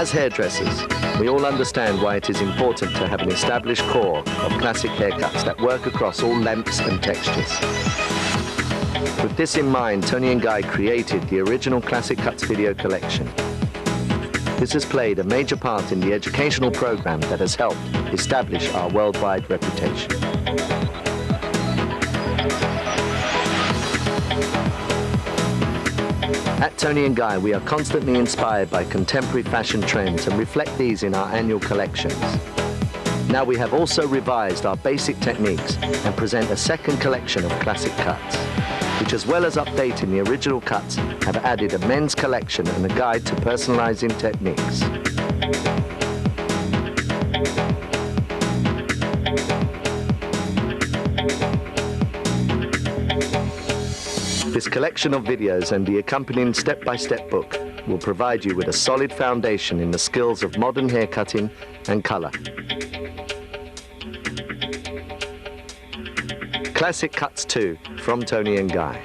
As hairdressers, we all understand why it is important to have an established core of classic haircuts that work across all lengths and textures. With this in mind, TONI&GUY created the original Classic Cuts video collection. This has played a major part in the educational program that has helped establish our worldwide reputation. At TONI&GUY, we are constantly inspired by contemporary fashion trends and reflect these in our annual collections. Now we have also revised our basic techniques and present a second collection of classic cuts, which, as well as updating the original cuts, have added a men's collection and a guide to personalizing techniques. This collection of videos and the accompanying step-by-step book will provide you with a solid foundation in the skills of modern haircutting and color. Classic Cuts 2 from TONI&GUY.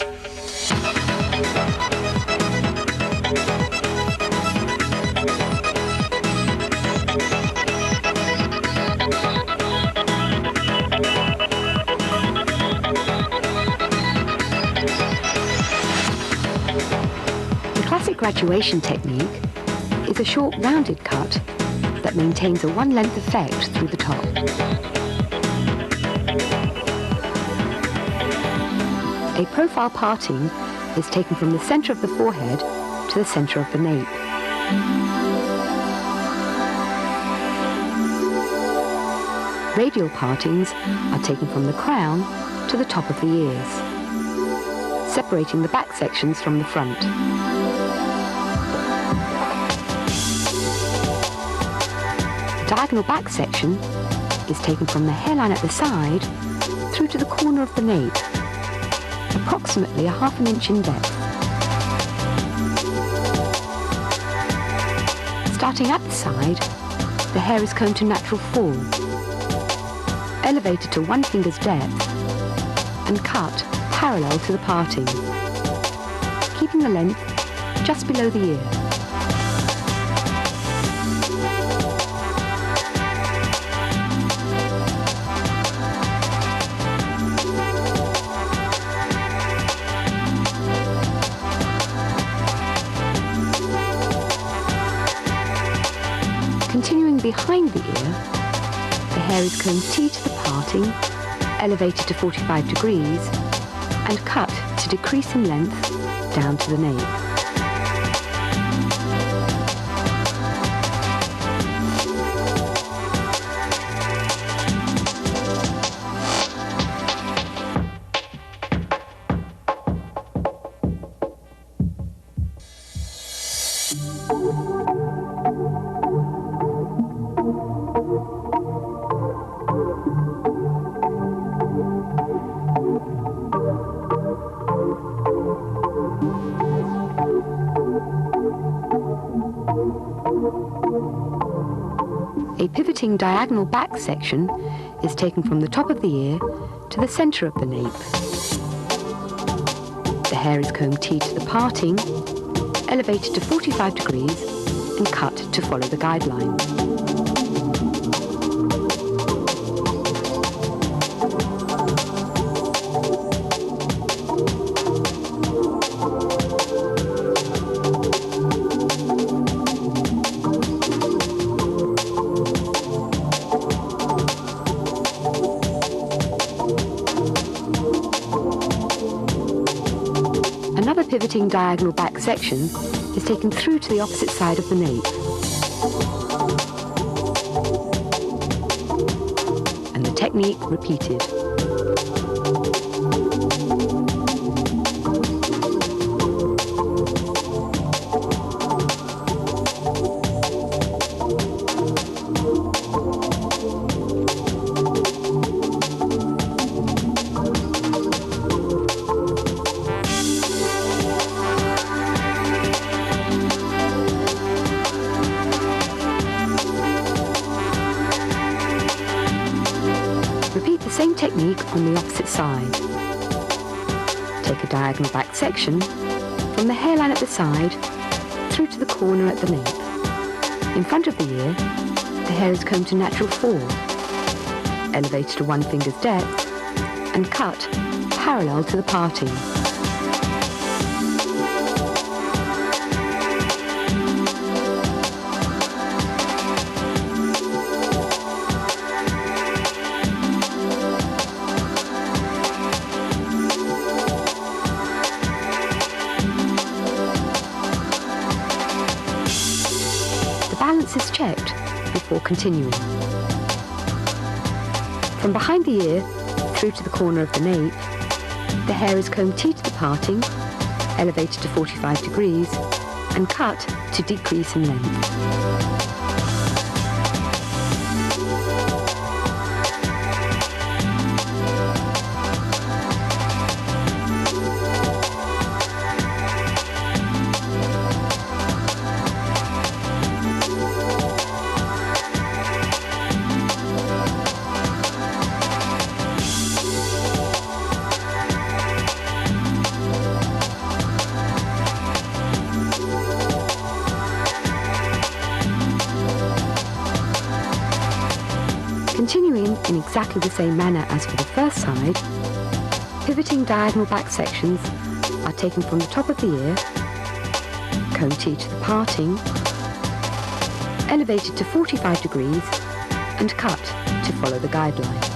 Graduation technique is a short rounded cut that maintains a one-length effect through the top. A profile parting is taken from the center of the forehead to the center of the nape. Radial partings are taken from the crown to the top of the ears, separating the back sections from the front. Diagonal back section is taken from the hairline at the side through to the corner of the nape, approximately ½ an inch in depth. Starting at the side, the hair is combed to natural fall, elevated to 1 finger's depth, and cut parallel to the parting, keeping the length just below the ear. Continuing behind the ear, the hair is combed T to the parting, elevated to 45 degrees, and cut to decrease in length down to the nape. A pivoting diagonal back section is taken from the top of the ear to the center of the nape. The hair is combed T to the parting, elevated to 45 degrees, and cut to follow the guideline. Another pivoting diagonal back section is taken through to the opposite side of the nape. And the technique repeated. Same technique on the opposite side. Take a diagonal back section from the hairline at the side through to the corner at the nape. In front of the ear, the hair is combed to natural fall, elevated to 1 finger's depth, and cut parallel to the parting. The balance is checked before continuing. From behind the ear through to the corner of the nape, the hair is combed T to the parting, elevated to 45 degrees, and cut to decrease in length. Continuing in exactly the same manner as for the first side, pivoting diagonal back sections are taken from the top of the ear, combed T to the parting, elevated to 45 degrees, and cut to follow the guideline.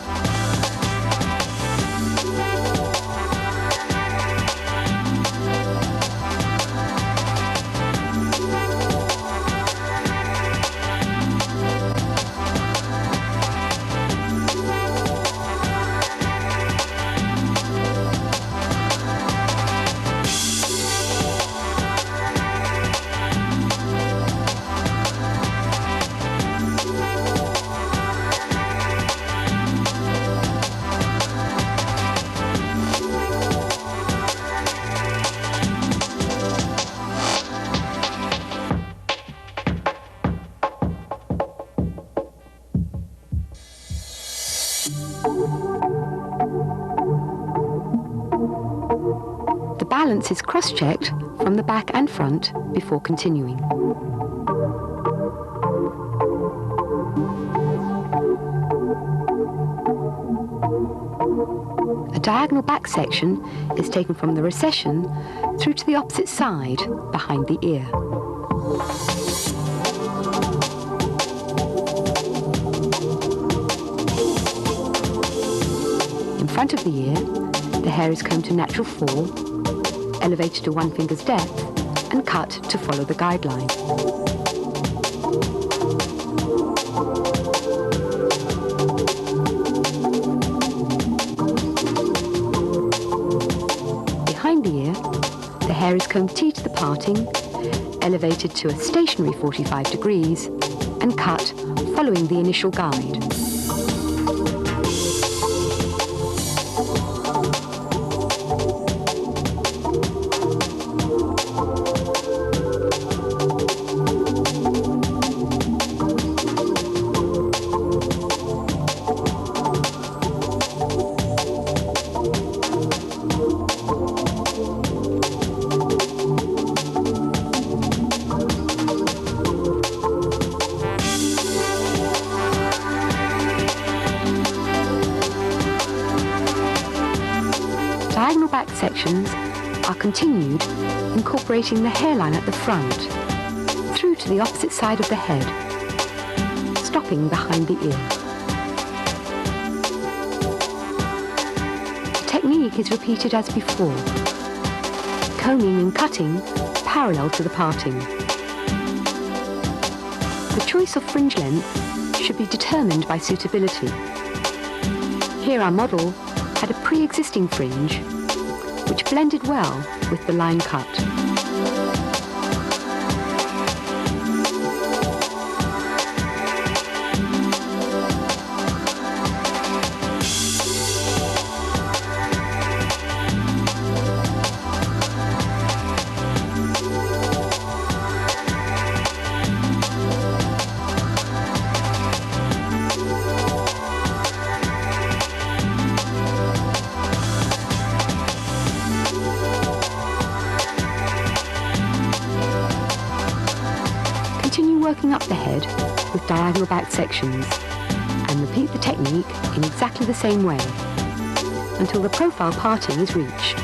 The balance is cross-checked from the back and front before continuing. A diagonal back section is taken from the recession through to the opposite side behind the ear. In front of the ear, the hair is combed to natural fall, elevated to 1 finger's depth, and cut to follow the guideline. Behind the ear, the hair is combed T to the parting, elevated to a stationary 45 degrees, and cut following the initial guide. Diagonal back sections are continued, incorporating the hairline at the front, through to the opposite side of the head, stopping behind the ear. The technique is repeated as before, combing and cutting parallel to the parting. The choice of fringe length should be determined by suitability. Here our model had a pre-existing fringe which blended well with the line cut. working up the head with diagonal back sections and repeat the technique in exactly the same way until the profile parting is reached.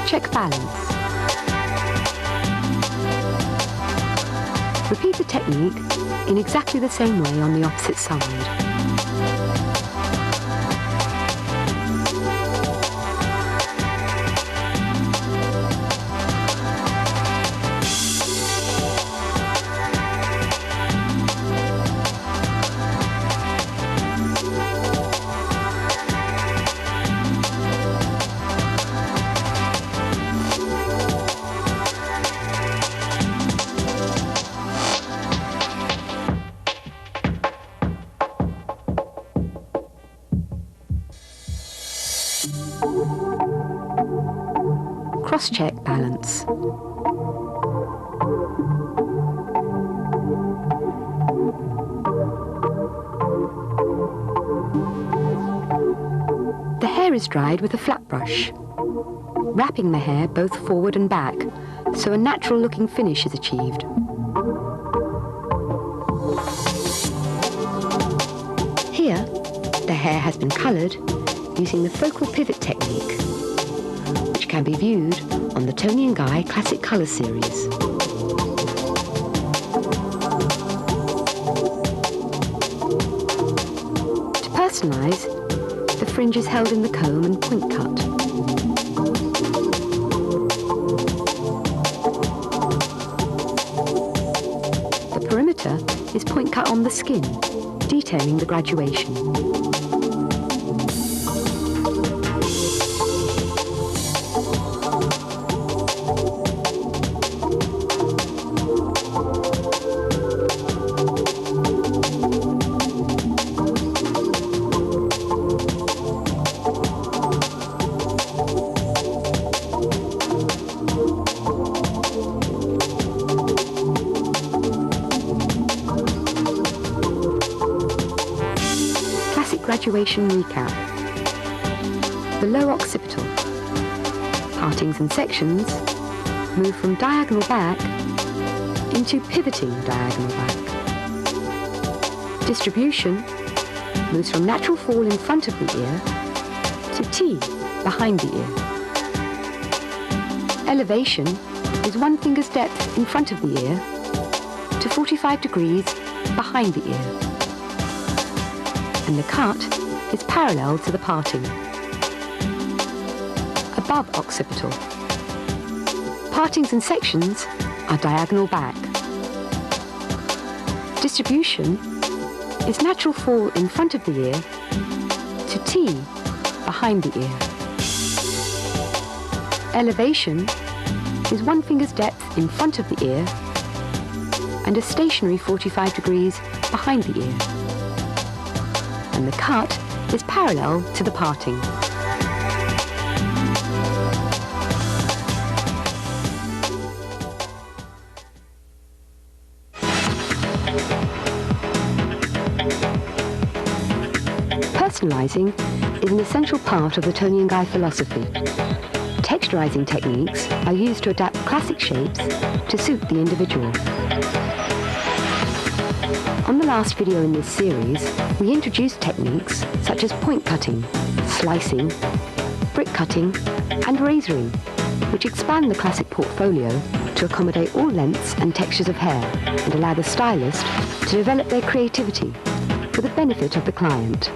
Check balance. Repeat the technique in exactly the same way on the opposite side. Cross-check balance. The hair is dried with a flat brush, wrapping the hair both forward and back, so a natural-looking finish is achieved. Here, the hair has been coloured using the focal pivot technique, which can be viewed on the TONI&GUY Classic Colour series. To personalise, the fringe is held in the comb and point cut. The perimeter is point cut on the skin, detailing the graduation. Graduation recap. The low occipital. Partings and sections move from diagonal back into pivoting diagonal back. Distribution moves from natural fall in front of the ear to T behind the ear. Elevation is 1 finger's depth in front of the ear to 45 degrees behind the ear. And the cut is parallel to the parting. Above occipital. Partings and sections are diagonal back. Distribution is natural fall in front of the ear to T behind the ear. Elevation is 1 finger's depth in front of the ear and a stationary 45 degrees behind the ear. And the cut is parallel to the parting. Personalising is an essential part of the TONI&GUY philosophy. Texturising techniques are used to adapt classic shapes to suit the individual. On the last video in this series, we introduced techniques such as point cutting, slicing, brick cutting, and razoring, which expand the classic portfolio to accommodate all lengths and textures of hair and allow the stylist to develop their creativity for the benefit of the client.